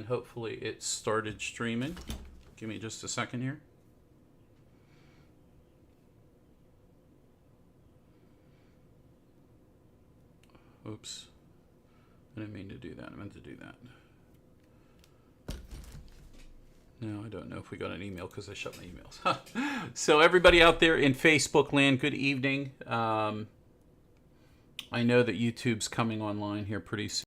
and hopefully it started streaming. Give me just a second here. Oops. I didn't mean to do that. I meant to do that. No, I don't know if we got an email because I shut my emails. So everybody out there in Facebook land, good evening. I know that YouTube's coming online here pretty soon.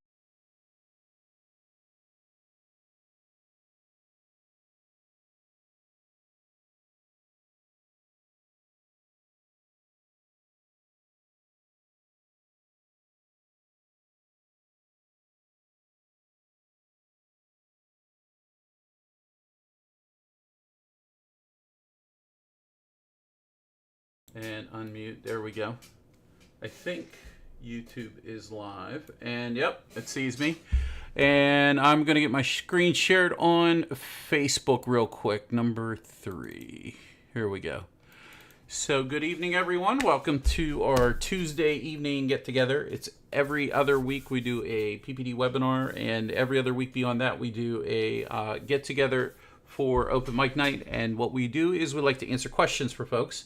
And unmute. There we go. I think YouTube is live. And yep, it sees me. And I'm going to get my screen shared on Facebook real quick. Number 3. Here we go. So good evening, everyone. Welcome to our Tuesday evening get-together. It's every other week we do a PPD webinar. And every other week beyond that, we do a get-together for open mic night. And what we do is we like to answer questions for folks.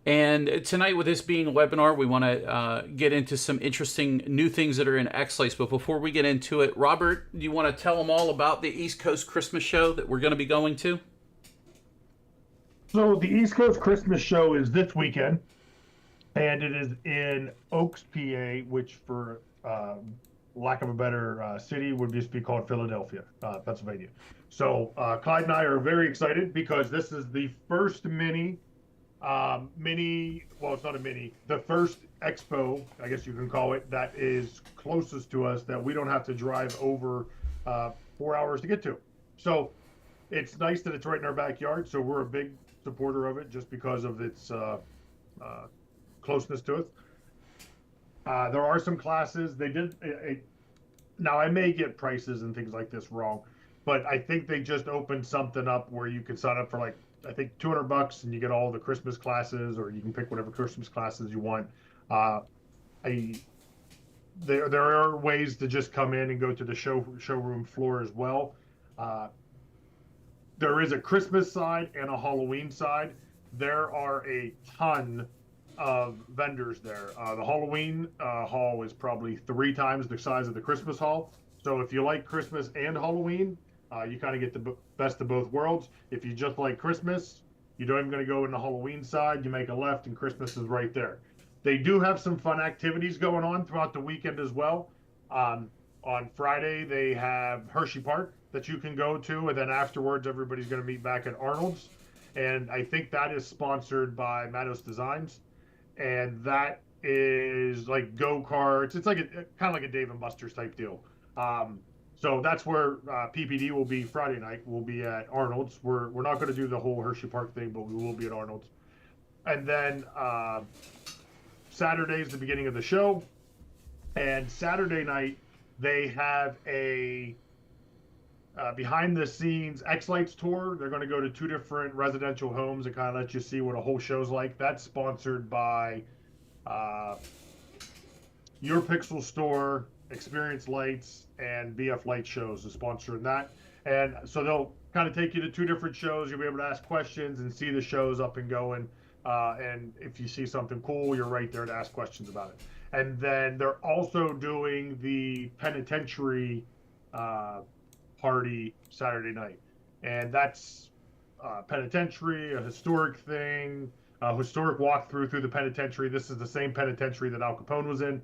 And tonight, with this being a webinar, we want to get into some interesting new things that are in xLights. But before we get into it, Robert, do you want to tell them all about the East Coast Christmas show that we're going to be going to? So the East Coast Christmas show is this weekend, and it is in Oaks, PA, which for lack of a better city would just be called Philadelphia, Pennsylvania. So Clyde and I are very excited because this is the first well, it's not a mini, the first expo, I guess you can call it, that is closest to us that we don't have to drive over 4 hours to get to. So it's nice that it's right in our backyard. So we're a big supporter of it just because of its closeness to us. There are some classes. They did, now I may get prices and things like this wrong, but I think they just opened something up where you can sign up for like, I think $200 and you get all the Christmas classes, or you can pick whatever Christmas classes you want. There are ways to just come in and go to the showroom floor as well. There is a Christmas side and a Halloween side. There are a ton of vendors there. The Halloween hall is probably 3 times the size of the Christmas hall. So if you like Christmas and Halloween, you kind of get the best of both worlds. If you just like Christmas, you don't even going to go in the Halloween side. You make a left and Christmas is right there. They do have some fun activities going on throughout the weekend as well. On Friday, they have Hershey Park that you can go to. And then afterwards, everybody's going to meet back at Arnold's. And I think that is sponsored by Matos Designs. And that is like go-karts. It's like kind of like a Dave & Buster's type deal. So that's where PPD will be Friday night. We'll be at Arnold's. We're not going to do the whole Hershey Park thing, but we will be at Arnold's. And then Saturday is the beginning of the show. And Saturday night, they have a behind-the-scenes xLights tour. They're going to go to 2 different residential homes and kind of let you see what a whole show's like. That's sponsored by Your Pixel Store, Experience Lights, and BF Light Shows is sponsoring that. And so they'll kind of take you to 2 different shows. You'll be able to ask questions and see the shows up and going. And if you see something cool, you're right there to ask questions about it. And then they're also doing the penitentiary party Saturday night. And that's penitentiary, a historic thing, a historic walkthrough through the penitentiary. This is the same penitentiary that Al Capone was in.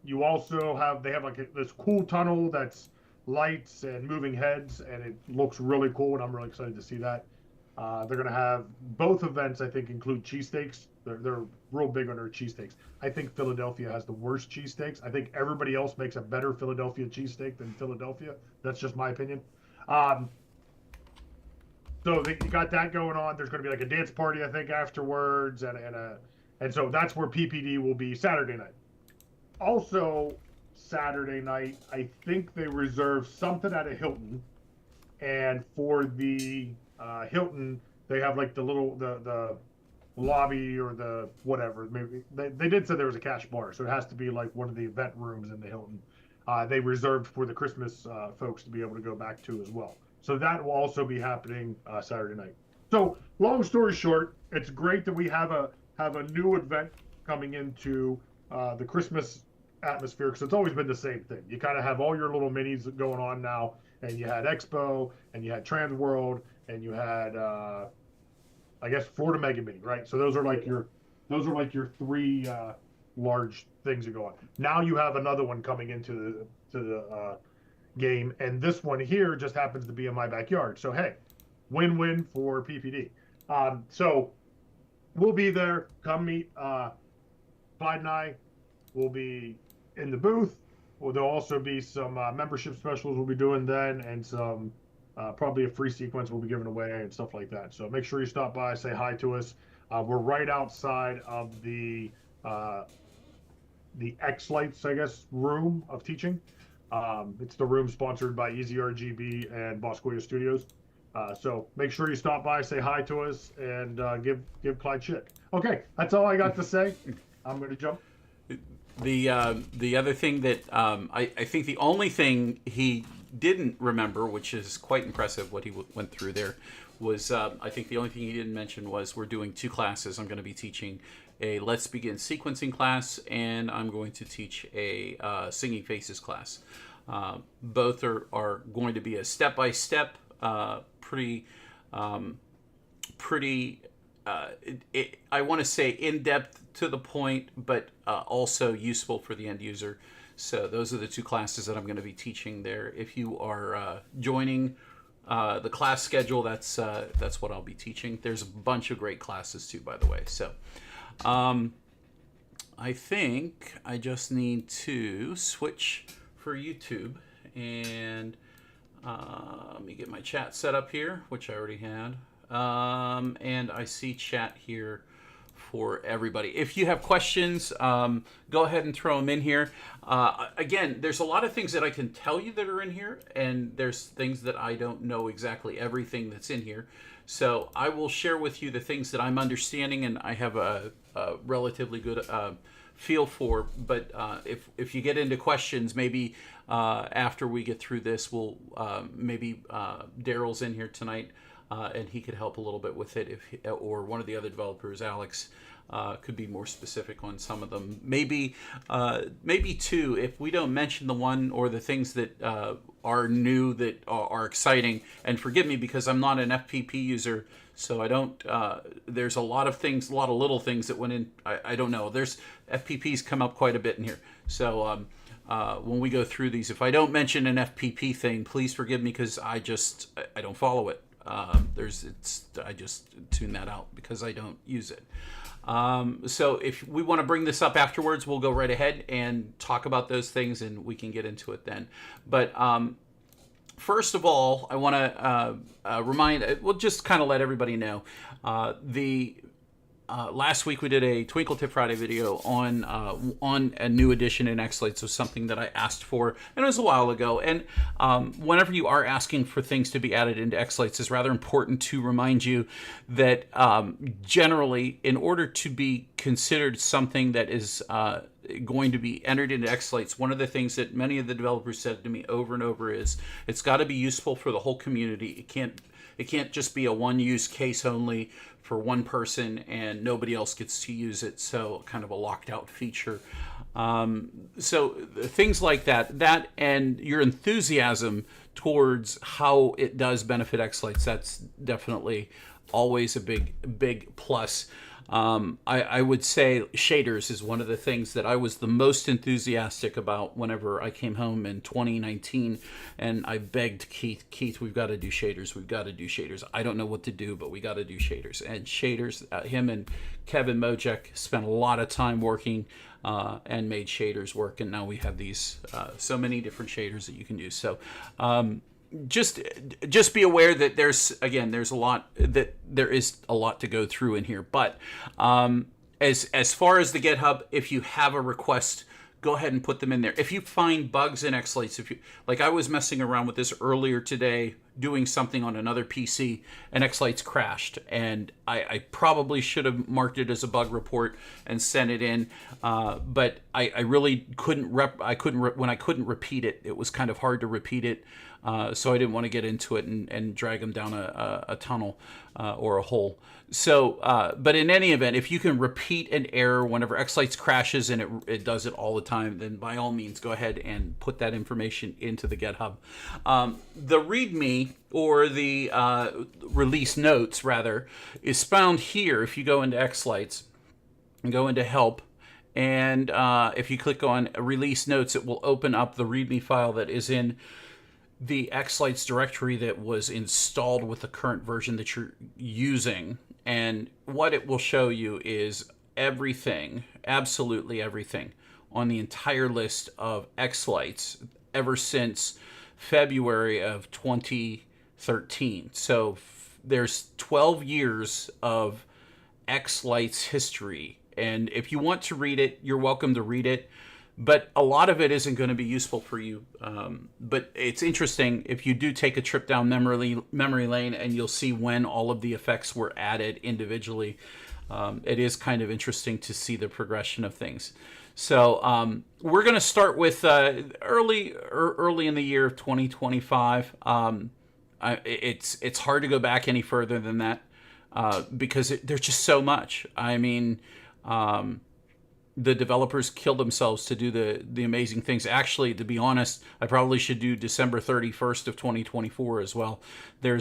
You also have, they have like this cool tunnel that's lights and moving heads, and it looks really cool, and I'm really excited to see that. They're going to have both events, I think, include cheesesteaks. They're real big on their cheesesteaks. I think Philadelphia has the worst cheesesteaks. I think everybody else makes a better Philadelphia cheesesteak than Philadelphia. That's just my opinion. So you got that going on. There's going to be like a dance party, I think, afterwards, and so that's where PPD will be Saturday night. Also, Saturday night, I think they reserve something at a Hilton, and for the Hilton, they have like the lobby or the whatever. Maybe they did say there was a cash bar, so it has to be like one of the event rooms in the Hilton. they reserved for the Christmas folks to be able to go back to as well. So that will also be happening Saturday night. So long story short, it's great that we have a new event coming into the Christmas atmosphere, because it's always been the same thing. You kind of have all your little minis going on now, and you had Expo, and you had Trans World, and you had I guess Florida Mega Mini, right? So those are like your three large things that go on. Now you have another one coming into the game, and this one here just happens to be in my backyard. So hey, win-win for PPD. So we'll be there. Come meet Clyde and I. We'll be in the booth. Well, there'll also be some membership specials we'll be doing then, and some probably a free sequence we'll be giving away and stuff like that. So make sure you stop by, say hi to us. We're right outside of the xLights, I guess, room of teaching. It's the room sponsored by EasyRGB and Boscoia Studios. So make sure you stop by, say hi to us, and give Clyde shit. Okay, that's all I got to say. I'm going to jump. The other thing that I think the only thing he didn't remember, which is quite impressive what he went through there, was I think the only thing he didn't mention was we're doing two classes. I'm going to be teaching a Let's Begin sequencing class, and I'm going to teach a Singing Faces class. Both are going to be a step-by-step, pretty I want to say in-depth, to the point, but also useful for the end user. So those are the two classes that I'm going to be teaching there. If you are joining the class schedule, that's what I'll be teaching. There's a bunch of great classes too, by the way. So I think I just need to switch for YouTube, and let me get my chat set up here, which I already had. And I see chat here for everybody. If you have questions, go ahead and throw them in here. Again, there's a lot of things that I can tell you that are in here, and there's things that I don't know exactly everything that's in here. So I will share with you the things that I'm understanding and I have a relatively good feel for. But if you get into questions, maybe after we get through this, we'll maybe Daryl's in here tonight. And he could help a little bit with it, or one of the other developers, Alex, could be more specific on some of them. Maybe two, if we don't mention the one or the things that are new that are exciting. And forgive me, because I'm not an FPP user, so I don't. There's a lot of things, a lot of little things that went in. I don't know. There's FPPs come up quite a bit in here, so. When we go through these, if I don't mention an FPP thing, please forgive me, because I don't follow it. I just tune that out because I don't use it. So if we want to bring this up afterwards, we'll go right ahead and talk about those things, and we can get into it then. But first of all, I want to we'll just kind of let everybody know last week we did a Twinkle Tip Friday video on a new edition in xLights. So something that I asked for, and it was a while ago. And whenever you are asking for things to be added into xLights, it's rather important to remind you that generally, in order to be considered something that is going to be entered into xLights, one of the things that many of the developers said to me over and over is it's got to be useful for the whole community. It can't just be a one use case only for one person and nobody else gets to use it. So kind of a locked out feature. So things like that and your enthusiasm towards how it does benefit xLights, that's definitely always a big plus. I would say shaders is one of the things that I was the most enthusiastic about whenever I came home in 2019, and I begged Keith, we've got to do shaders. I don't know what to do, but we got to do shaders. And shaders, him and Kevin Mojek spent a lot of time working and made shaders work, and now we have these so many different shaders that you can use. So just be aware that there is a lot to go through in here. But as far as the GitHub, if you have a request, go ahead and put them in there. If you find bugs in xLights, I was messing around with this earlier today doing something on another PC, and xLights crashed, and I probably should have marked it as a bug report and sent it in, but I really couldn't when I couldn't repeat it. It was kind of hard to repeat it, so I didn't want to get into it and drag them down a tunnel or a hole. So, but in any event, if you can repeat an error whenever xLights crashes, and it does it all the time, then by all means go ahead and put that information into the GitHub. The README, or the release notes rather, is found here. If you go into xLights and go into help, and if you click on release notes, it will open up the README file that is in the xLights directory that was installed with the current version that you're using. And what it will show you is everything, absolutely everything, on the entire list of xLights ever since February of 2013. So there's 12 years of xLights history. And if you want to read it, you're welcome to read it. But a lot of it isn't going to be useful for you. But it's interesting if you do take a trip down memory lane, and you'll see when all of the effects were added individually. It is kind of interesting to see the progression of things. So we're going to start with early in the year of 2025. It's hard to go back any further than that because there's just so much. I mean. The developers killed themselves to do the amazing things. Actually, to be honest, I probably should do December 31st of 2024 as well. There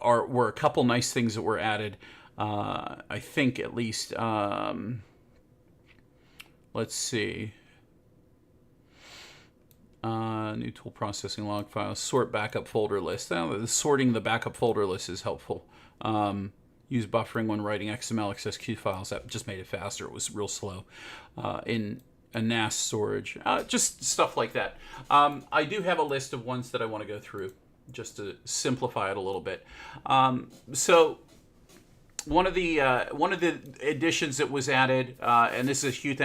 were a couple nice things that were added. I think at least. Let's see. New tool processing log files, sort backup folder list. Sorting the backup folder list is helpful. Use buffering when writing XML XSQ files. That just made it faster. It was real slow. In a NAS storage, just stuff like that. I do have a list of ones that I want to go through just to simplify it a little bit. So one of the additions that was added, and this is a huge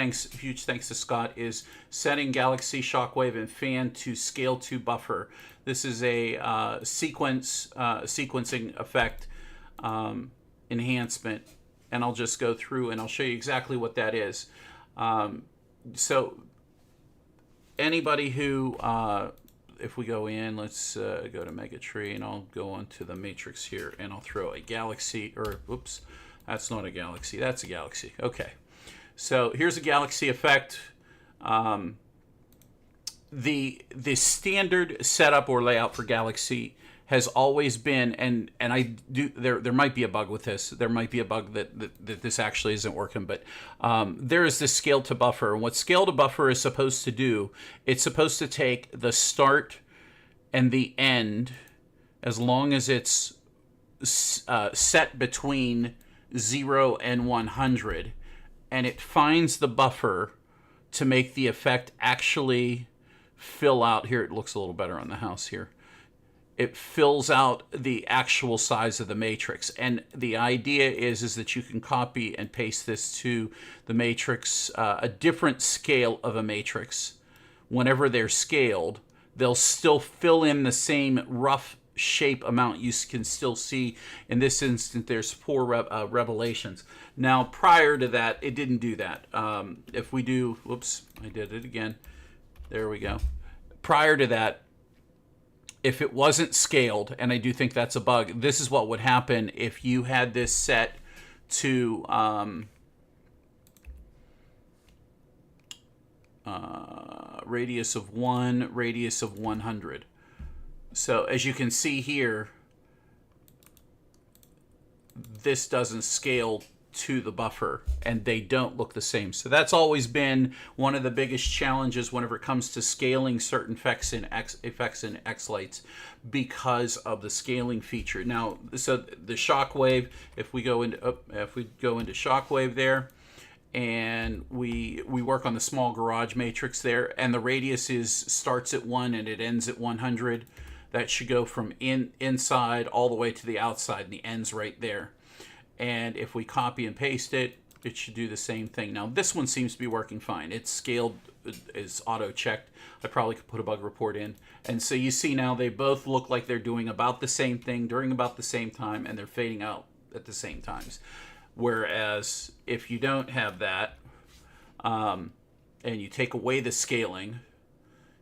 thanks to Scott, is setting Galaxy Shockwave and Fan to scale to buffer. This is a sequencing effect. Enhancement, and I'll just go through and I'll show you exactly what that is. So anybody who, if we go in, let's go to Megatree, and I'll go onto the matrix here, and I'll throw a galaxy, or oops, that's not a galaxy, that's a galaxy. Okay, so here's a galaxy effect. The standard setup or layout for Galaxy has always been, and I do, there might be a bug with this. There might be a bug that this actually isn't working, but there is this scale to buffer. And what scale to buffer is supposed to do, it's supposed to take the start and the end, as long as it's set between 0 and 100, and it finds the buffer to make the effect actually fill out. Here, it looks a little better on the house here. It fills out the actual size of the matrix. And the idea is that you can copy and paste this to the matrix, a different scale of a matrix. Whenever they're scaled, they'll still fill in the same rough shape amount. You can still see, in this instance, there's 4 revelations. Now, prior to that, it didn't do that. If we do, whoops, I did it again. There we go. Prior to that, if it wasn't scaled, and I do think that's a bug, this is what would happen if you had this set to radius of 1, radius of 100. So as you can see here, this doesn't scale to the buffer, and they don't look the same. So that's always been one of the biggest challenges whenever it comes to scaling certain effects in xLights, because of the scaling feature. Now, so the Shockwave, if we go into Shockwave there, and we work on the small garage matrix there, and the radius starts at 1 and it ends at 100. That should go from inside all the way to the outside, and the end's right there. And if we copy and paste it, it should do the same thing. Now this one seems to be working fine. It's scaled, is auto checked. I probably could put a bug report in, and so you see now they both look like they're doing about the same thing during about the same time, and they're fading out at the same times. Whereas if you don't have that, and you take away the scaling,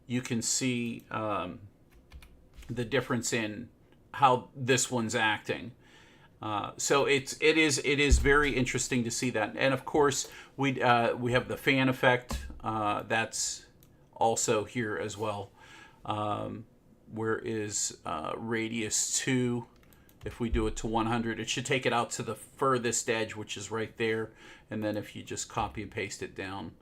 you can see the difference in how this one's acting. So it is very interesting to see that. And of course we have the fan effect that's also here as well. Where is radius 2? If we do it to 100, it should take it out to the furthest edge, which is right there. And then if you just copy and paste it down,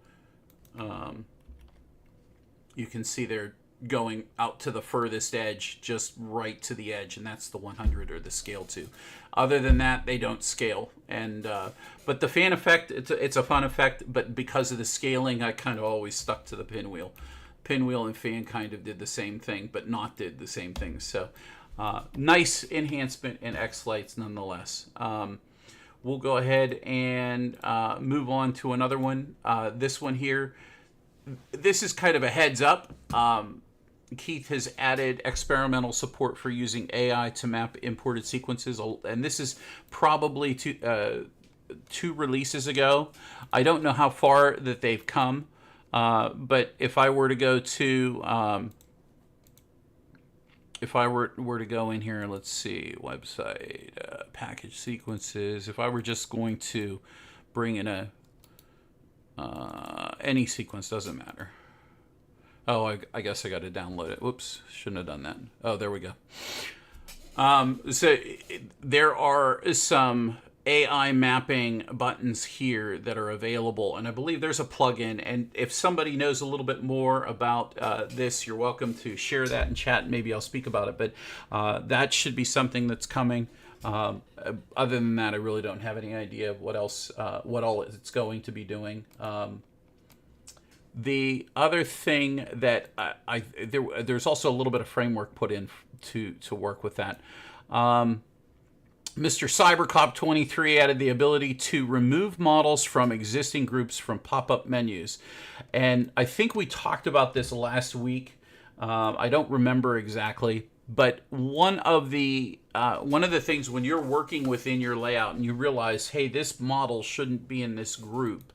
you can see they're going out to the furthest edge, just right to the edge, and that's the 100 or the scale 2. Other than that, they don't scale. And but the fan effect, it's a fun effect, but because of the scaling, I kind of always stuck to the pinwheel. Pinwheel and fan kind of did the same thing, but not did the same thing. So nice enhancement in xLights nonetheless. We'll go ahead and move on to another one. This one here, this is kind of a heads up. Keith has added experimental support for using AI to map imported sequences, and this is probably two releases ago. I don't know how far that they've come, but if I were to go to if I were to go in here, let's see, website, package sequences. If I were just going to bring in any sequence, doesn't matter. Oh, I guess I got to download it. Whoops, shouldn't have done that. Oh, there we go. So there are some AI mapping buttons here that are available, and I believe there's a plugin. And if somebody knows a little bit more about this, you're welcome to share that in chat. Maybe I'll speak about it, but that should be something that's coming. Other than that, I really don't have any idea of what else, what all it's going to be doing. The other thing that there's also a little bit of framework put in to work with that. Mr. Cybercop 23 added the ability to remove models from existing groups from pop-up menus, and I think we talked about this last week. I don't remember exactly, but one of the things when you're working within your layout and you realize, hey, this model shouldn't be in this group.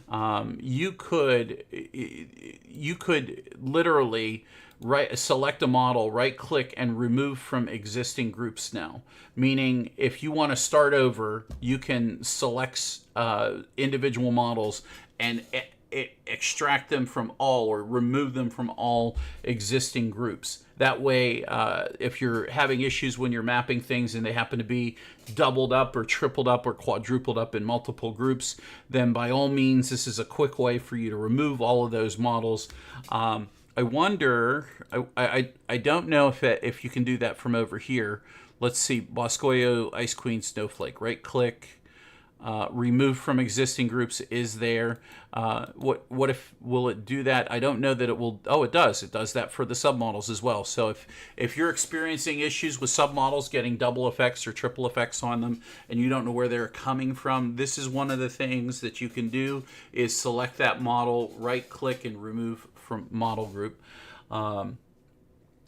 You could literally select a model, right click, and remove from existing groups now. Meaning if you want to start over, you can select individual models and extract them from all or remove them from all existing groups. That way, if you're having issues when you're mapping things and they happen to be doubled up or tripled up or quadrupled up in multiple groups, then by all means, this is a quick way for you to remove all of those models. I wonder, I don't know if you can do that from over here. Let's see, Boscoyo, Ice Queen, Snowflake, right click. Remove from existing groups is there. What if, will it do that? I don't know that it will. Oh, it does. It does that for the submodels as well. So if you're experiencing issues with submodels getting double effects or triple effects on them and you don't know where they're coming from, this is one of the things that you can do is select that model, right click, and remove from model group.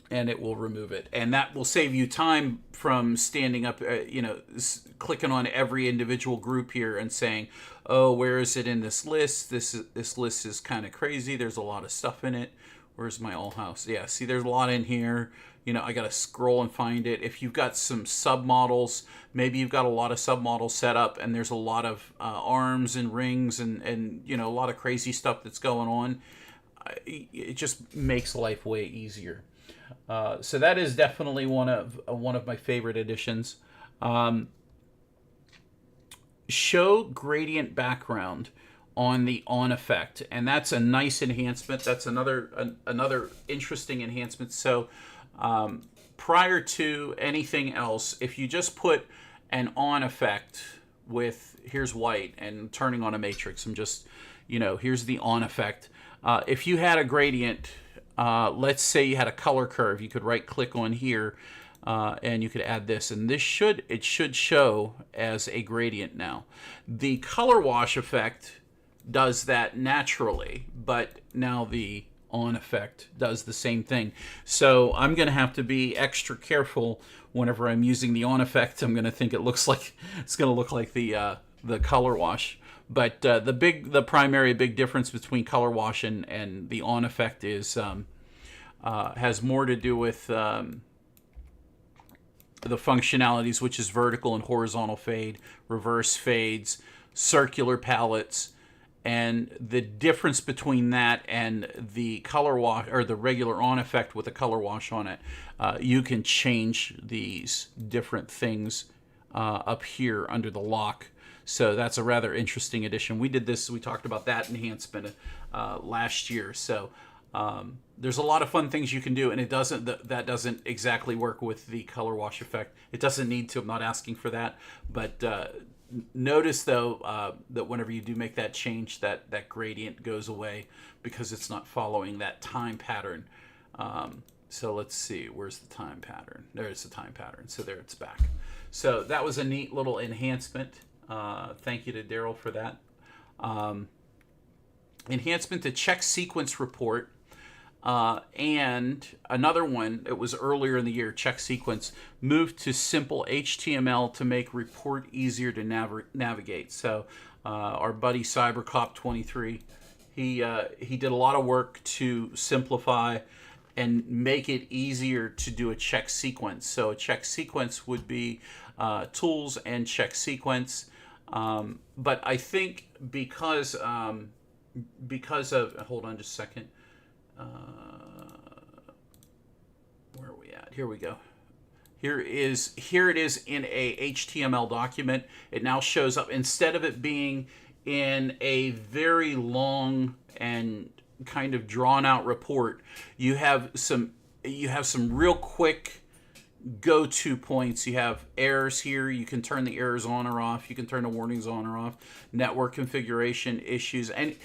And it will remove it, and that will save you time from standing up, clicking on every individual group here and saying, "Oh, where is it in this list? This list is kind of crazy. There's a lot of stuff in it. Where's my all house? Yeah, see, there's a lot in here. I got to scroll and find it. If you've got some submodels, maybe you've got a lot of submodels set up, and there's a lot of arms and rings and a lot of crazy stuff that's going on. It just makes life way easier." So that is definitely one of my favorite additions. Show gradient background on the on effect, and that's a nice enhancement. That's another interesting enhancement. So prior to anything else, if you just put an on effect with here's white and turning on a matrix, I'm just here's the on effect. If you had a gradient. Let's say you had a color curve. You could right click on here and you could add this, and it should show as a gradient now. The color wash effect does that naturally, but now the on effect does the same thing. So I'm going to have to be extra careful whenever I'm using the on effect. I'm going to think it's going to look like the color wash. But the primary big difference between color wash and the on effect is has more to do with the functionalities, which is vertical and horizontal fade, reverse fades, circular palettes. And the difference between that and the color wash, or the regular on effect with a color wash on it, you can change these different things up here under the lock. So that's a rather interesting addition. We talked about that enhancement last year. So there's a lot of fun things you can do, and that doesn't exactly work with the color wash effect. It doesn't need to. I'm not asking for that, but notice though that whenever you do make that change, that gradient goes away because it's not following that time pattern. So let's see, where's the time pattern? There's the time pattern. So there, it's back. So that was a neat little enhancement. Thank you to Daryl for that. Enhancement to check sequence report. And another one, it was earlier in the year, check sequence, moved to simple HTML to make report easier to navigate. So our buddy CyberCop23, he did a lot of work to simplify and make it easier to do a check sequence. So a check sequence would be tools and check sequence. But I think because of, hold on just a second. Where are we at? Here we go. Here it is in a HTML document. It now shows up, instead of it being in a very long and kind of drawn out report, you have some real quick go-to points. You have errors here. You can turn the errors on or off. You can turn the warnings on or off. Network configuration issues, and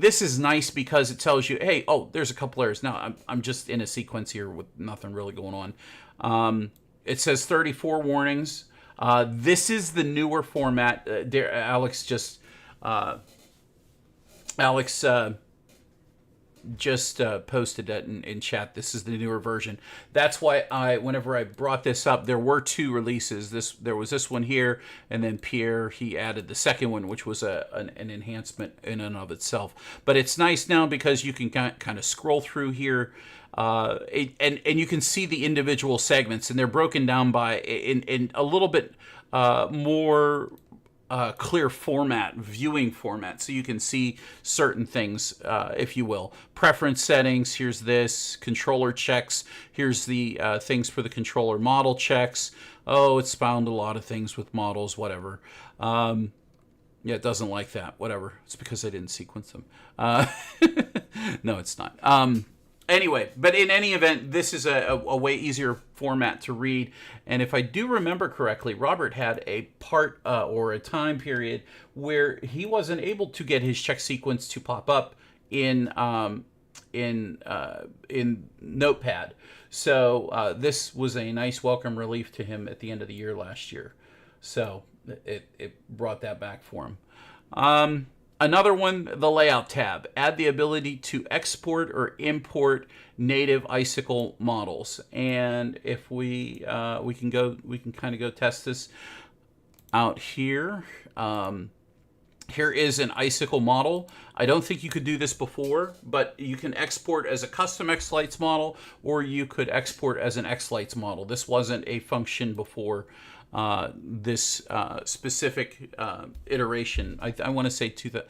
this is nice because it tells you, hey, oh, there's a couple errors. Now I'm just in a sequence here with nothing really going on. It says 34 warnings. This is the newer format. Alex just posted that in chat. This is the newer version. That's why whenever I brought this up, there were two releases. There was this one here, and then Pierre, he added the second one, which was an enhancement in and of itself. But it's nice now because you can kind of scroll through here, and you can see the individual segments, and they're broken down by in a little bit more clear viewing format, so you can see certain things, if you will. Preference settings, here's this. Controller checks, here's the things for the controller. Model checks, oh, it's found a lot of things with models, whatever. Yeah, it doesn't like that, whatever. It's because I didn't sequence them. No, it's not. Anyway, but in any event, this is a way easier format to read. And if I do remember correctly, Robert had a part or a time period where he wasn't able to get his check sequence to pop up in Notepad. So this was a nice welcome relief to him at the end of the year last year. So it brought that back for him. Another one, the layout tab. Add the ability to export or import native Icicle models. And if we can kind of go test this out here. Here is an Icicle model. I don't think you could do this before, but you can export as a custom xLights model, or you could export as an xLights model. This wasn't a function before this specific iteration. I want to say to the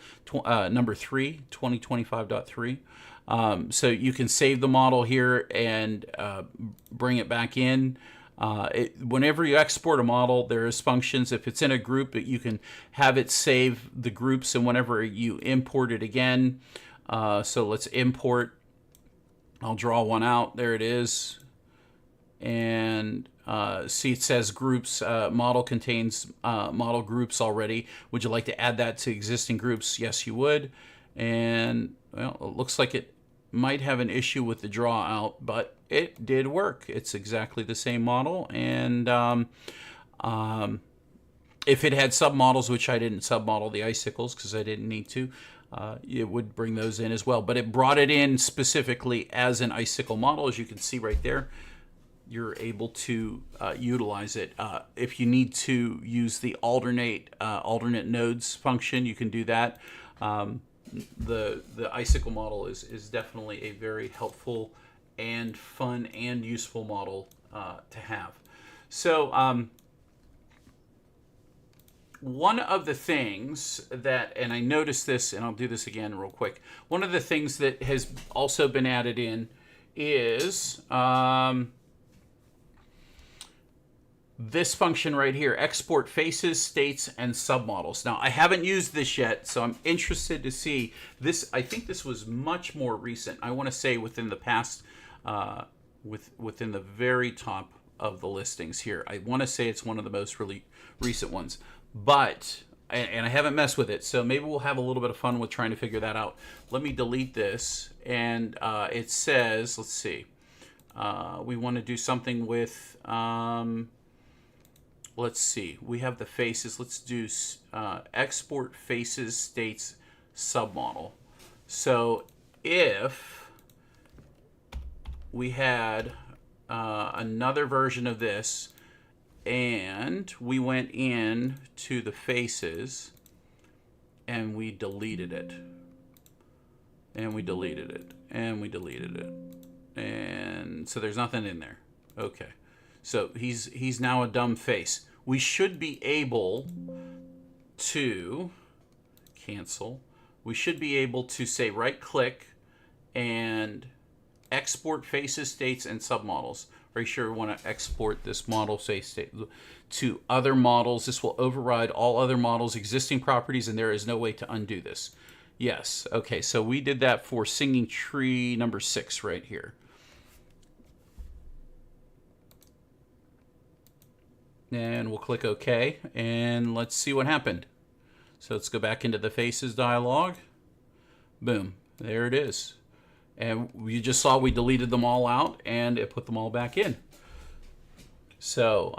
number 3, 2025.3. So you can save the model here and bring it back in. Whenever you export a model, there's functions. If it's in a group, you can have it save the groups, and whenever you import it again, so let's import. I'll draw one out. There it is. And see, it says groups. Model contains model groups already. Would you like to add that to existing groups? Yes, you would. And well, it looks like it might have an issue with the draw out, but it did work. It's exactly the same model, and if it had submodels, which I didn't submodel the icicles because I didn't need to, it would bring those in as well. But it brought it in specifically as an icicle model, as you can see right there. You're able to utilize it. If you need to use the alternate nodes function, you can do that. The icicle model is definitely a very helpful and fun and useful model to have. So one of the things that, and I noticed this, and I'll do this again real quick, one of the things that has also been added in is this function right here, export faces, states, and submodels. Now, I haven't used this yet, so I'm interested to see this. I think this was much more recent. I want to say within the past, within the very top of the listings here. I want to say it's one of the most really recent ones, but, and I haven't messed with it, so maybe we'll have a little bit of fun with trying to figure that out. Let me delete this, and it says, let's see, we want to do something with, let's see, we have the faces. Let's do export faces, states, submodel. So if we had another version of this and we went in to the faces and we deleted it, and we deleted it, and we deleted it, and so there's nothing in there. Okay. So he's now a dumb face. We should be able to cancel. We should be able to say right click and export faces, states, and submodels. Are you sure we want to export this model, say state, to other models? This will override all other models, existing properties, and there is no way to undo this. Yes. Okay. So we did that for Singing Tree number 6 right here. And we'll click OK, and let's see what happened. So let's go back into the Faces dialog. Boom, there it is. And you just saw we deleted them all out, and it put them all back in. So,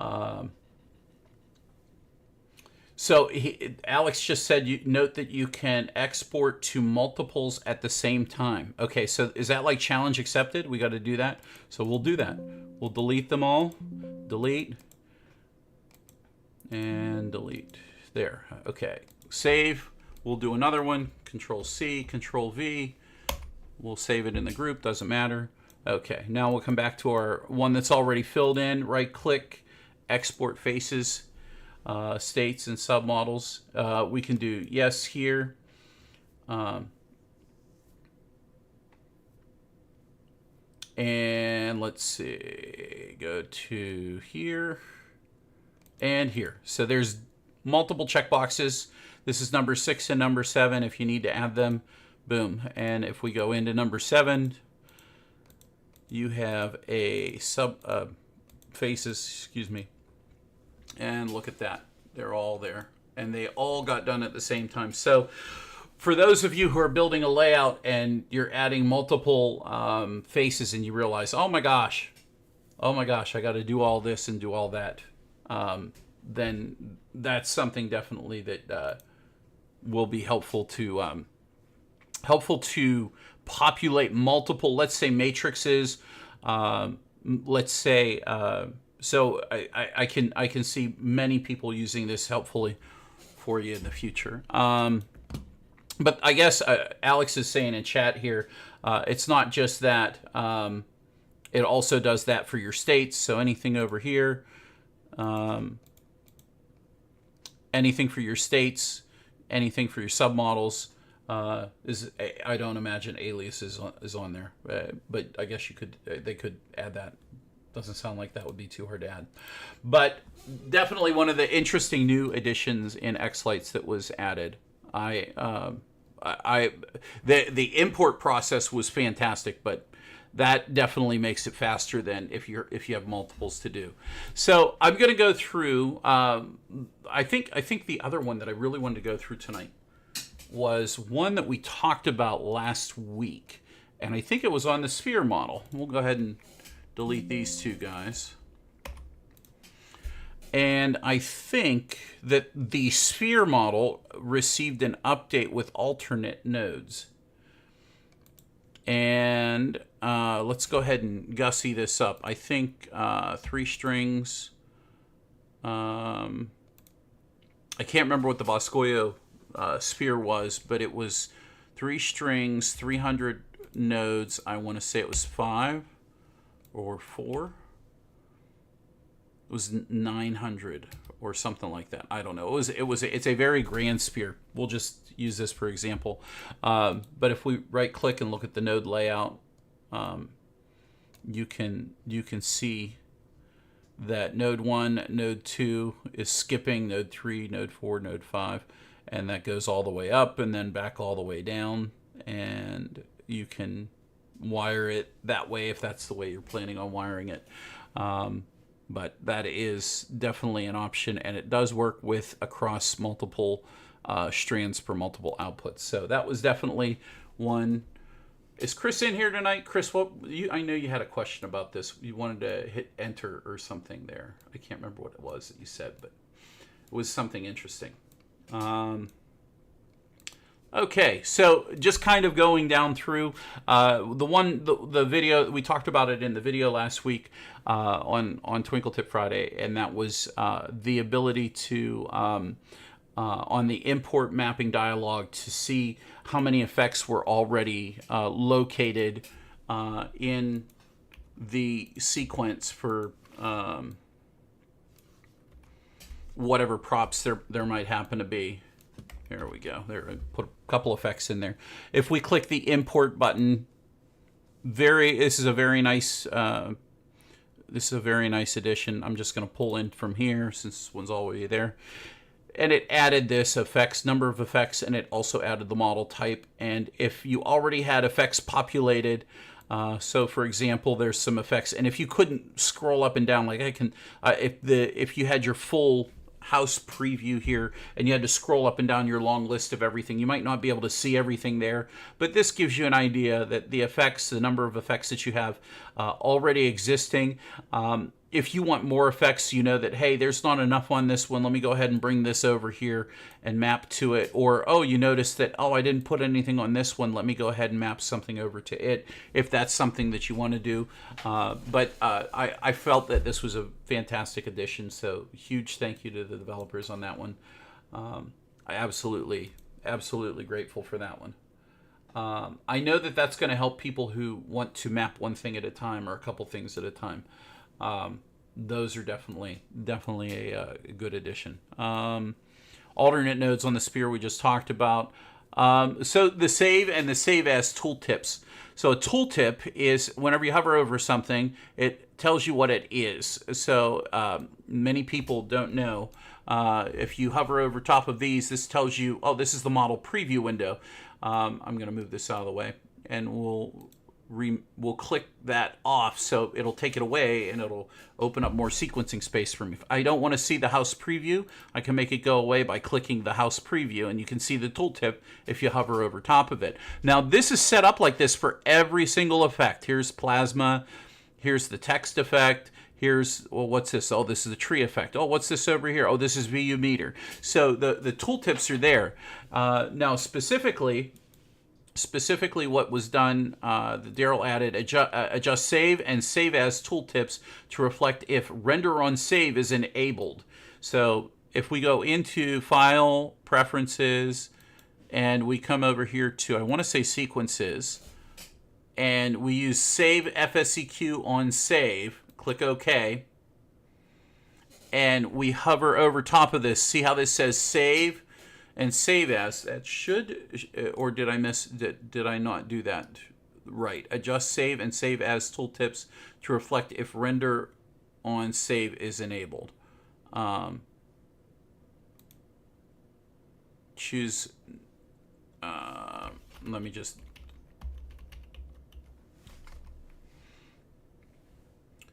Alex just said, note that you can export to multiples at the same time. Okay, so is that like challenge accepted? We got to do that. So we'll do that. We'll delete them all. Delete. And delete. There. Okay. Save. We'll do another one. Control C, Control V. We'll save it in the group. Doesn't matter. Okay. Now we'll come back to our one that's already filled in. Right click. Export faces, states, and submodels. We can do yes here. And let's see. Go to here. And here. So there's multiple checkboxes. This is number 6 and number 7 if you need to add them. Boom. And if we go into number 7, you have a faces, excuse me. And look at that. They're all there. And they all got done at the same time. So for those of you who are building a layout and you're adding multiple faces and you realize, oh my gosh, I got to do all this and do all that. Then that's something definitely that will be helpful to populate multiple, let's say, matrices. Let's say so I can see many people using this helpfully for you in the future. But I guess Alex is saying in chat here, it's not just that. It also does that for your states. So anything over here. Anything for your states, anything for your submodels, I don't imagine alias is on there, but I guess they could add that. Doesn't sound like that would be too hard to add, but definitely one of the interesting new additions in xLights that was added. The import process was fantastic, but that definitely makes it faster than if you have multiples to do. So I'm going to go through. I think the other one that I really wanted to go through tonight was one that we talked about last week, And I think it was on the sphere model. We'll go ahead and delete these two guys. And I think that the sphere model received an update with alternate nodes. And let's go ahead and gussy this up. I think 3 strings. I can't remember what the Boscoyo sphere was, but it was 3 strings, 300 nodes. I want to say it was 5 or 4. It was 900 or something like that. I don't know. It's a very grand sphere. We'll just use this for example. But if we right click and look at the node layout, you can see that node 1, node 2 is skipping, node 3, node 4, node 5, and that goes all the way up and then back all the way down, and you can wire it that way if that's the way you're planning on wiring it. But that is definitely an option, and it does work with across multiple strands per multiple outputs. So that was definitely one. Is Chris in here tonight? Chris, I know you had a question about this. You wanted to hit enter or something there. I can't remember what it was that you said, but it was something interesting. Okay, so just kind of going down through the video, we talked about it in the video last week on Twinkle Tip Friday, and that was the ability to, on the import mapping dialog, to see how many effects were already located in the sequence for whatever props there might happen to be. There we go. There, I put a couple effects in there. If we click the import button, this is a very nice addition. I'm just going to pull in from here since this one's already there. And it added this number of effects, and it also added the model type. And if you already had effects populated, so for example, there's some effects, and if you couldn't scroll up and down like I can, if you had your full house preview here and you had to scroll up and down your long list of everything, you might not be able to see everything there, but this gives you an idea that the effects, the number of effects that you have already existing. If you want more effects, you know that, hey, there's not enough on this one, let me go ahead and bring this over here and map to it. Or, oh, you notice that, oh, I didn't put anything on this one, let me go ahead and map something over to it, if that's something that you want to do. But I felt that this was a fantastic addition, so huge thank you to the developers on that one. I absolutely grateful for that one. I know that that's going to help people who want to map one thing at a time or a couple things at a time. Those are definitely a good addition. Alternate nodes on the sphere we just talked about. So the save and the save as tooltips. So a tooltip is whenever you hover over something, it tells you what it is. So many people don't know. If you hover over top of these, this tells you, oh, this is the model preview window. I'm going to move this out of the way, and we'll click that off, so it'll take it away and it'll open up more sequencing space for me. If I don't want to see the house preview, I can make it go away by clicking the house preview, and you can see the tooltip if you hover over top of it. Now this is set up like this for every single effect. Here's plasma, here's the text effect, here's, well, what's this? Oh, this is the tree effect. Oh, what's this over here? Oh, this is VU meter. So the tooltips are there. Now specifically what was done, Daryl added adjust save and save as tooltips to reflect if render on save is enabled. So if we go into File, Preferences, and we come over here to, I want to say Sequences, and we use Save FSEQ on Save, click OK, and we hover over top of this. See how this says Save and save as? That should, or did I not do that right? Adjust save and save as tooltips to reflect if render on save is enabled. Choose, let me just,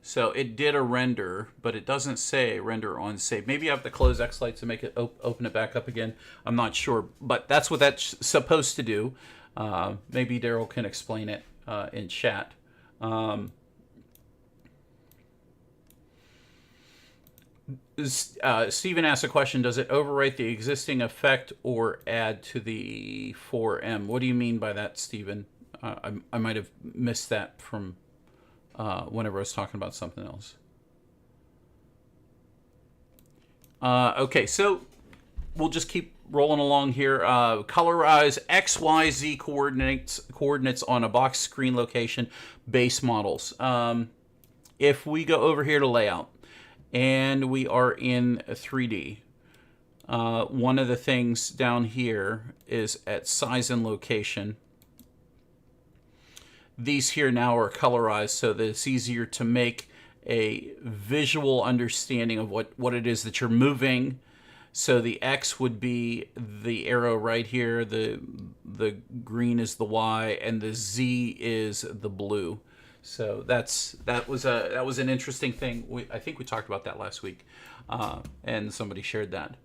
so it did a render, but it doesn't say render on save. Maybe I have to close xLights to make it open it back up again. I'm not sure, but that's what that's supposed to do. Maybe Daryl can explain it. in chat. Steven asked a question, does it overwrite the existing effect or add to the 4M? What do you mean by that, Steven? I might have missed that from whenever I was talking about something else. Okay, so we'll just keep rolling along here. Colorize X, Y, Z coordinates on a box screen location base models. If we go over here to layout, and we are in 3D. One of the things down here is at size and location. These here now are colorized so that it's easier to make a visual understanding of what it is that you're moving. So the X would be the arrow right here, the green is the Y, and the Z is the blue. So that was an interesting thing. I think we talked about that last week, and somebody shared that.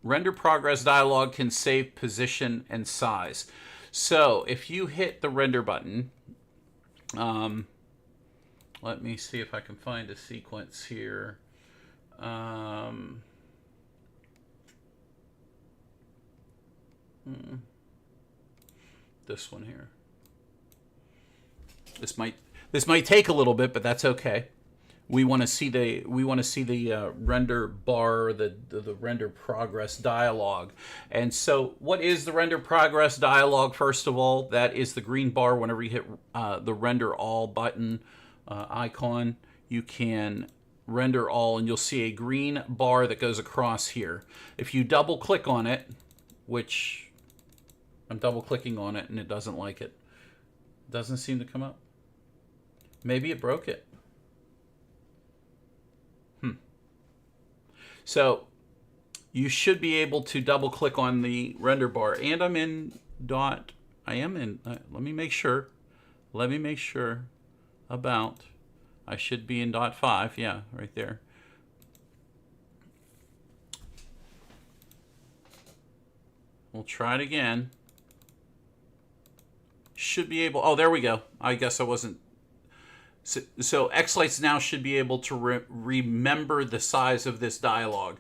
Render progress dialog can save position and size. So if you hit the render button, let me see if I can find a sequence here. This one here. This might take a little bit, but that's okay. We want to see the render bar, the render progress dialog. And so, what is the render progress dialog? First of all, that is the green bar. Whenever you hit the render all button icon, you can render all, and you'll see a green bar that goes across here. If you double click on it, which I'm double clicking on it and it doesn't like it, doesn't seem to come up. Maybe it broke it. So you should be able to double click on the render bar, and I'm in dot. I am in. Let me make sure. About. I should be in .5. Yeah, right there. We'll try it again. Should be able. Oh, there we go. I guess I wasn't. So xLights now should be able to remember the size of this dialog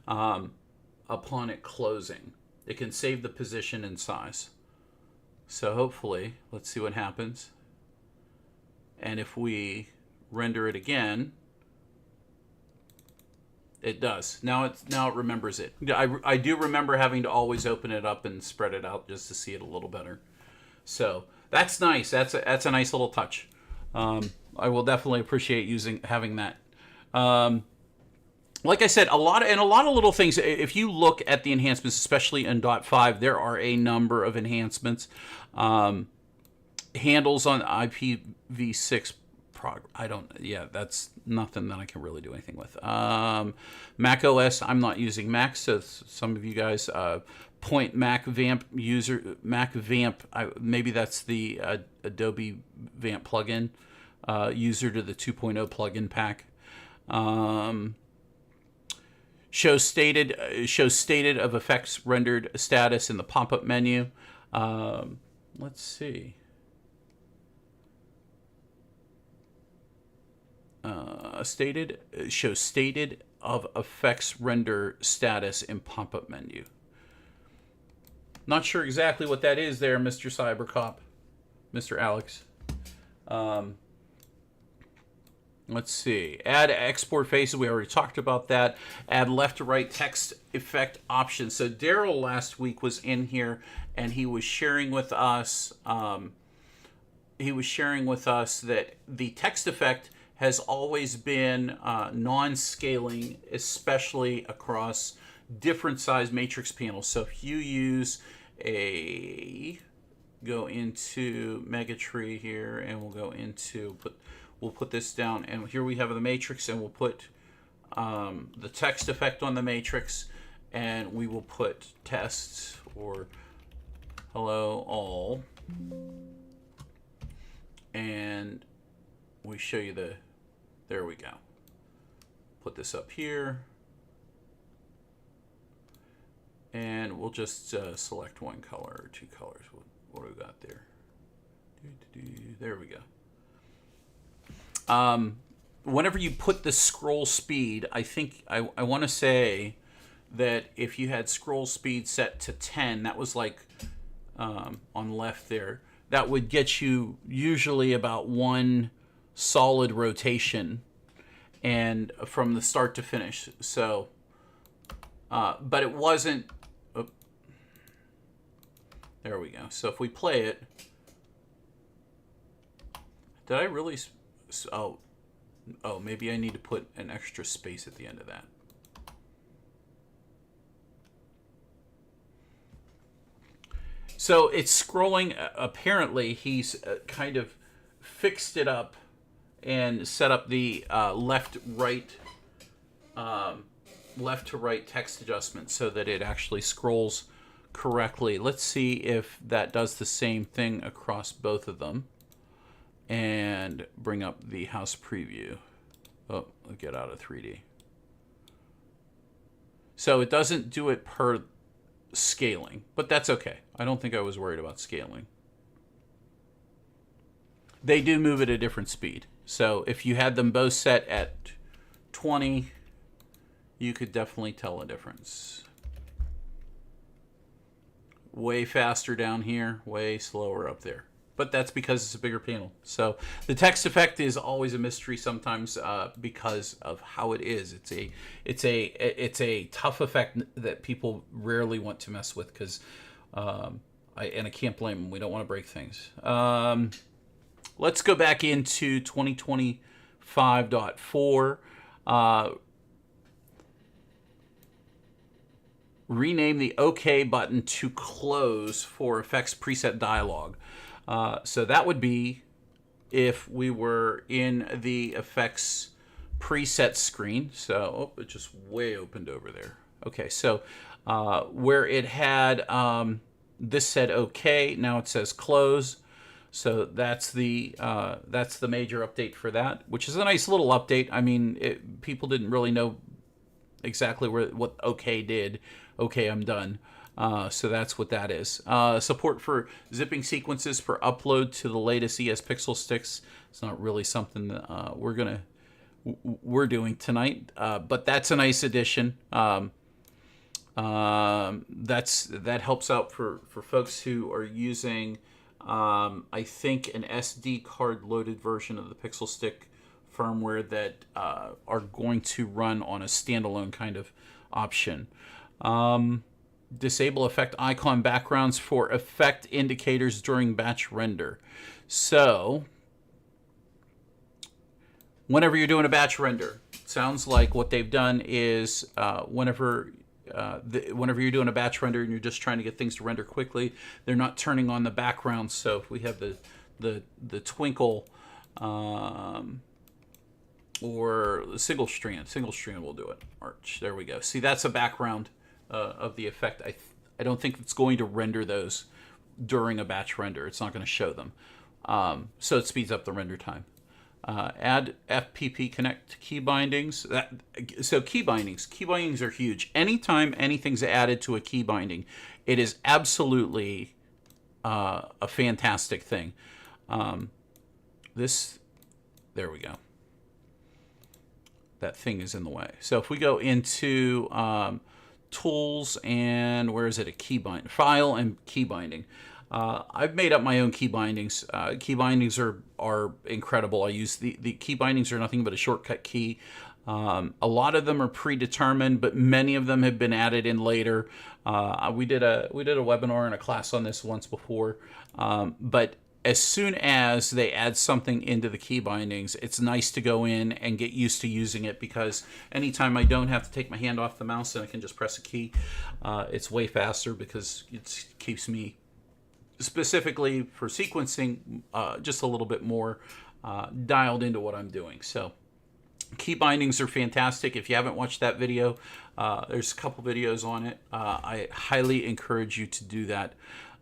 upon it closing. It can save the position and size. So hopefully, let's see what happens. And if we render it again, it does. Now it remembers it. I do remember having to always open it up and spread it out just to see it a little better. So that's nice. That's a nice little touch. I will definitely appreciate having that. Like I said, a lot of little things. If you look at the enhancements, especially in .5, there are a number of enhancements. Handles on IPv6 that's nothing that I can really do anything with. Mac OS, I'm not using Mac, so some of you guys point Mac Vamp user Mac Vamp. Maybe that's the Adobe Vamp plugin. User to the 2.0 plugin pack. Shows stated of effects rendered status in the pop-up menu. Let's see. Shows stated of effects render status in pop-up menu. Not sure exactly what that is there, Mr. Cybercop, Mr. Alex. Let's see. Add export faces. We already talked about that. Add left to right text effect options. So Daryl last week was in here and he was sharing with us. That the text effect has always been non-scaling, especially across different size matrix panels. So if you use go into Megatree here, and we'll go into we'll put this down, and here we have the matrix, and we'll put the text effect on the matrix, and we will put tests or hello all, and we show you there we go. Put this up here, and we'll just select one color or two colors. What do we got there? There we go. Whenever you put the scroll speed, I think I want to say that if you had scroll speed set to 10, that was like on left there, that would get you usually about one solid rotation and from the start to finish. So, but it wasn't. Oh, there we go. So if we play it, did I really? Oh, maybe I need to put an extra space at the end of that. So it's scrolling. Apparently, he's kind of fixed it up and set up the left to right text adjustment so that it actually scrolls correctly. Let's see if that does the same thing across both of them. And bring up the house preview. Oh, I'll get out of 3D. So it doesn't do it per scaling, but that's okay. I don't think I was worried about scaling. They do move at a different speed. So if you had them both set at 20, you could definitely tell a difference. Way faster down here, way slower up there. But that's because it's a bigger panel. So the text effect is always a mystery sometimes because of how it is. It's a tough effect that people rarely want to mess with because I can't blame them. We don't want to break things. Let's go back into 2025.4. Rename the OK button to close for effects preset dialog. So that would be if we were in the effects preset screen. So it just way opened over there. Okay, so where it had this said OK, now it says close. So that's the major update for that, which is a nice little update. I mean, people didn't really know exactly what OK did. Okay, I'm done. So that's what that is. Support for zipping sequences for upload to the latest ES Pixel sticks. It's not really something that we're doing tonight, but that's a nice addition. That helps out for folks who are using, I think, an SD card loaded version of the Pixel Stick firmware that are going to run on a standalone kind of option. Disable effect icon backgrounds for effect indicators during batch render. So, whenever you're doing a batch render, sounds like what they've done is whenever you're doing a batch render and you're just trying to get things to render quickly, they're not turning on the background. So if we have the twinkle or the single strand will do it. Arch, there we go. See, that's a background of the effect. I don't think it's going to render those during a batch render. It's not going to show them. So it speeds up the render time. Add FPP connect key bindings. Key bindings are huge. Anytime anything's added to a key binding, it is absolutely a fantastic thing. There we go. That thing is in the way. So if we go into tools and where is it? A key bind file and key binding. I've made up my own key bindings. Key bindings are incredible. I use the key bindings are nothing but a shortcut key. A lot of them are predetermined, but many of them have been added in later. We did a webinar and a class on this once before, but as soon as they add something into the key bindings, it's nice to go in and get used to using it, because anytime I don't have to take my hand off the mouse and I can just press a key, it's way faster because it keeps me, specifically for sequencing, just a little bit more dialed into what I'm doing. So key bindings are fantastic. If you haven't watched that video, there's a couple videos on it. I highly encourage you to do that.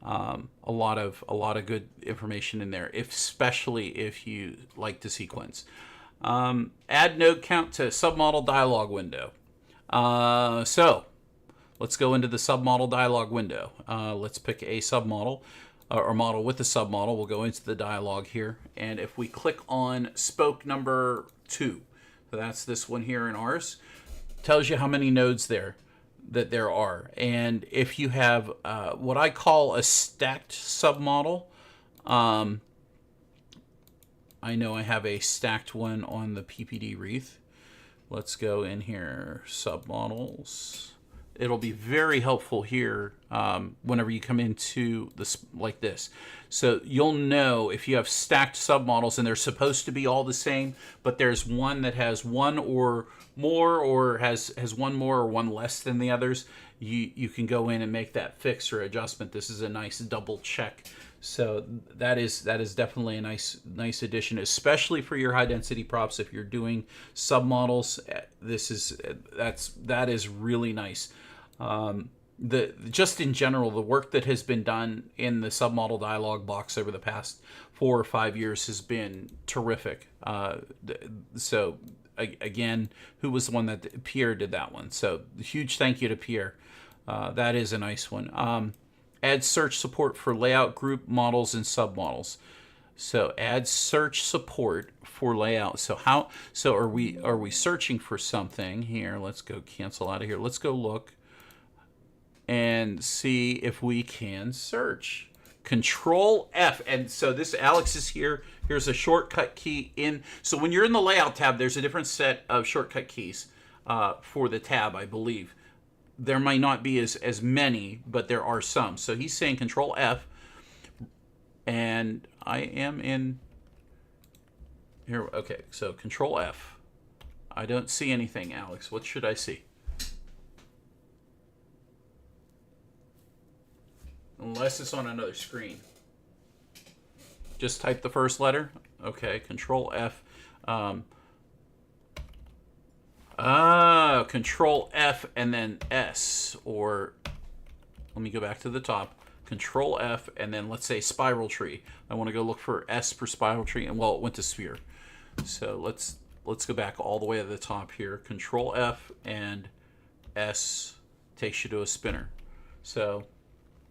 A lot of good information in there, especially if you like to sequence. Add node count to submodel dialog window. So let's go into the submodel dialog window. Let's pick a submodel. or model with the submodel. We'll go into the dialog here. And if we click on spoke number 2, so that's this one here in ours, tells you how many nodes there are. And if you have what I call a stacked submodel, I know I have a stacked one on the PPD wreath. Let's go in here, submodels. It'll be very helpful here whenever you come into this like this. So you'll know if you have stacked submodels and they're supposed to be all the same, but there's one that has one or more, or has one more or one less than the others, you can go in and make that fix or adjustment. This is a nice double check. So that is definitely a nice addition, especially for your high density props. If you're doing submodels, that is really nice. Just in general, the work that has been done in the submodel dialog box over the past 4 or 5 years has been terrific. So again, who was the one that Pierre did that one? So huge thank you to Pierre. That is a nice one. Add search support for layout, group models, and submodels. So add search support for layout. So are we searching for something here? Let's go cancel out of here. Let's go look and see if we can search. Control F. And so this Alex is here. Here's a shortcut key in. So when you're in the layout tab, there's a different set of shortcut keys for the tab, I believe. There might not be as many, but there are some. So he's saying Control F, and I am in here. Okay, so Control F. I don't see anything, Alex. What should I see? Unless it's on another screen. Just type the first letter. Okay, Control F. Control F and then S, or let me go back to the top. Control F and then let's say spiral tree. I want to go look for S for spiral tree, and well, it went to sphere. So let's go back all the way to the top here. Control F and S takes you to a spinner. So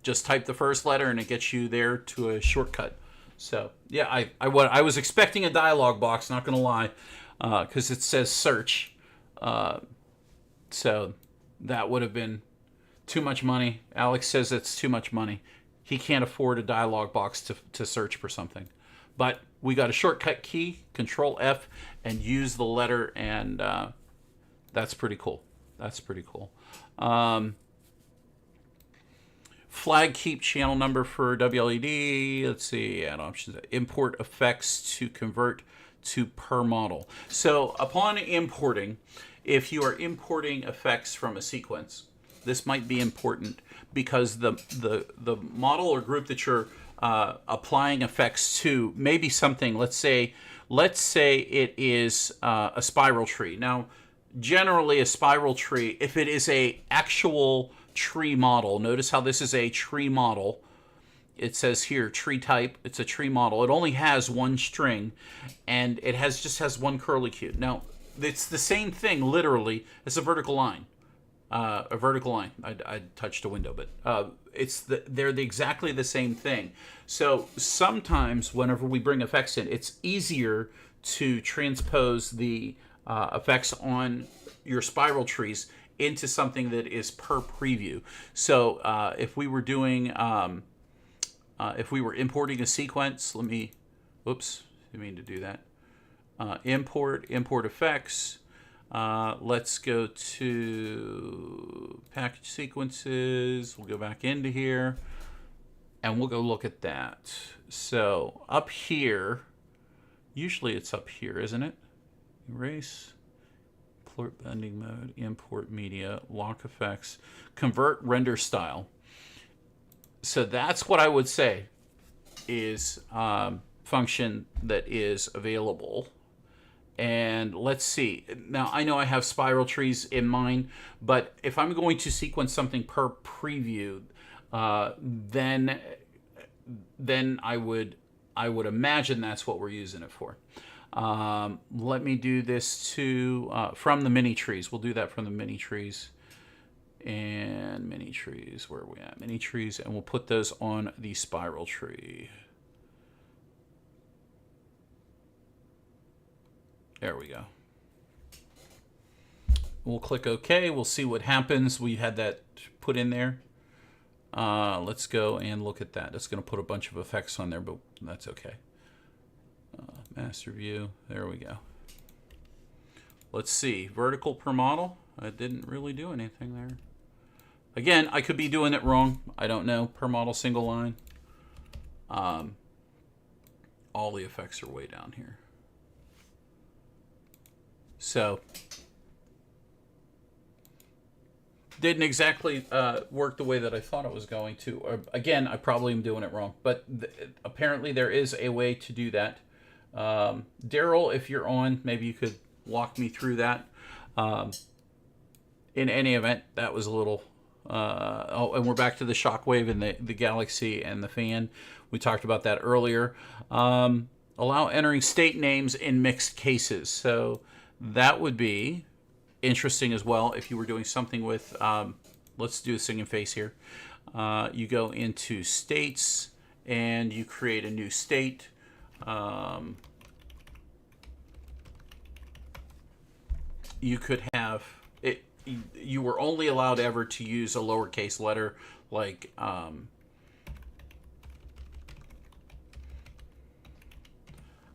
just type the first letter and it gets you there to a shortcut. So yeah, I was expecting a dialog box, not gonna lie, because it says search. So that would have been too much money. Alex says it's too much money. He can't afford a dialog box to search for something. But we got a shortcut key, Control F, and use the letter, and that's pretty cool. That's pretty cool. Flag keep channel number for WLED. Let's see, add options. Import effects to convert to per model. So upon importing, if you are importing effects from a sequence, this might be important because the model or group that you're applying effects to may be something. Let's say it is a spiral tree. Now, generally a spiral tree, if it is a actual tree model, notice how this is a tree model. It says here tree type. It's a tree model. It only has one string, and it just has one curly Q. Now, it's the same thing literally as a vertical line. A vertical line. I touched a window, but they're exactly the same thing. So sometimes whenever we bring effects in, it's easier to transpose the effects on your spiral trees into something that is per preview. So if we were doing, if we were importing a sequence, whoops, didn't mean to do that. Import effects. Let's go to package sequences. We'll go back into here and we'll go look at that. So up here, usually it's up here, isn't it? Erase, import bending mode, import media, lock effects, convert render style. So that's what I would say is function that is available. And let's see. Now, I know I have spiral trees in mind, but if I'm going to sequence something per preview, then I would imagine that's what we're using it for. Let me do this from the mini trees. We'll do that from the mini trees. And mini trees, where are we at? Mini trees, and we'll put those on the spiral tree. There we go. We'll click OK. We'll see what happens. We had that put in there. Let's go and look at that. It's going to put a bunch of effects on there, but that's okay. Master view. There we go. Let's see. Vertical per model. I didn't really do anything there. Again, I could be doing it wrong. I don't know. Per model, single line. All the effects are way down here. So, didn't exactly work the way that I thought it was going to. Or, again, I probably am doing it wrong. But apparently there is a way to do that. Daryl, if you're on, maybe you could walk me through that. In any event, that was a little... oh, and we're back to the shockwave and the galaxy and the fan. We talked about that earlier. Allow entering state names in mixed cases. So that would be interesting as well if you were doing something with... let's do a singing face here. You go into states and you create a new state. You could have... You were only allowed ever to use a lowercase letter, like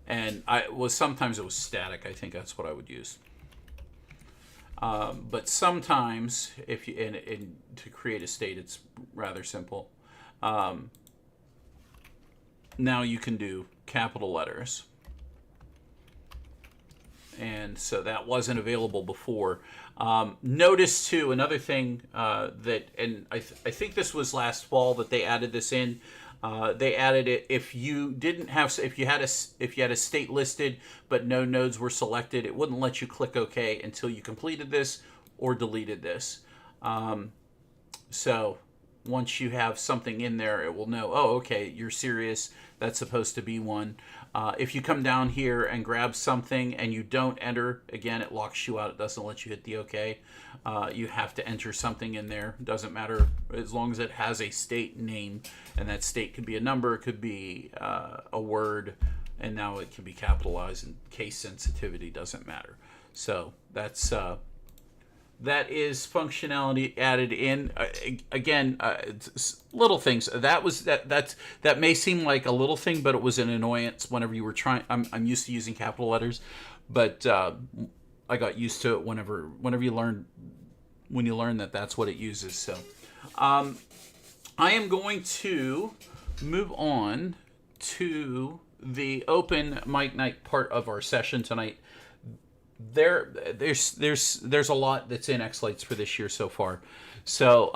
and sometimes it was static. I think that's what I would use. But sometimes, if you and to create a state, it's rather simple. Now you can do capital letters. And so that wasn't available before. Notice too, another thing that, and I think this was last fall that they added this in. They added it if you didn't have, if you had a state listed but no nodes were selected, it wouldn't let you click OK until you completed this or deleted this. So once you have something in there, it will know, oh, okay, you're serious. That's supposed to be one. If you come down here and grab something and you don't enter, again, it locks you out. It doesn't let you hit the OK. You have to enter something in there. It doesn't matter as long as it has a state name, and that state could be a number, it could be a word, and now it can be capitalized, and case sensitivity doesn't matter. So that's... that is functionality added in. Again, little things. That may seem like a little thing, but it was an annoyance whenever you were trying. I'm used to using capital letters, but I got used to it whenever you learn that that's what it uses. So I am going to move on to the open mic night part of our session tonight. There's a lot that's in xLights for this year so far. So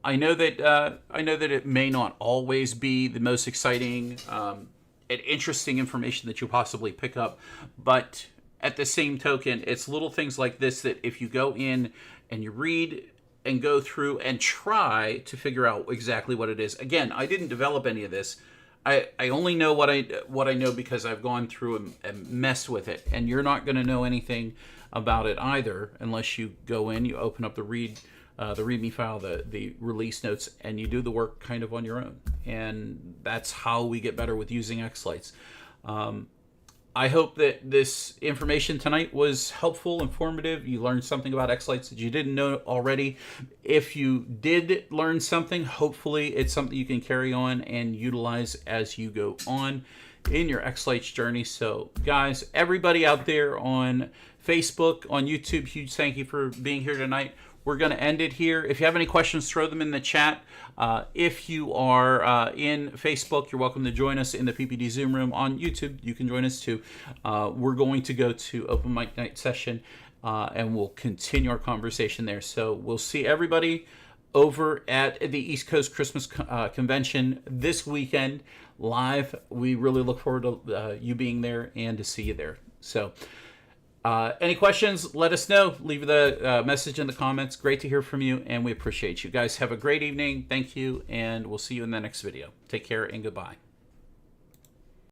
I know that it may not always be the most exciting and interesting information that you'll possibly pick up, but at the same token, it's little things like this that if you go in and you read and go through and try to figure out exactly what it is. Again, I didn't develop any of this. I only know what I know because I've gone through and messed with it, and you're not going to know anything about it either unless you go in, you open up the README file, the release notes, and you do the work kind of on your own. And that's how we get better with using xLights. I hope that this information tonight was helpful, informative. You learned something about xLights that you didn't know already. If you did learn something, hopefully it's something you can carry on and utilize as you go on in your xLights journey. So guys, everybody out there on Facebook, on YouTube, huge thank you for being here tonight. We're going to end it here. If you have any questions, throw them in the chat. If you are in Facebook, you're welcome to join us in the PPD Zoom room. On YouTube, you can join us too. We're going to go to Open Mic Night session, and we'll continue our conversation there. So we'll see everybody over at the East Coast Christmas Convention this weekend live. We really look forward to you being there and to see you there. So any questions, let us know. Leave the message in the comments. Great to hear from you, and we appreciate you. Guys, have a great evening. Thank you, and we'll see you in the next video. Take care, and goodbye.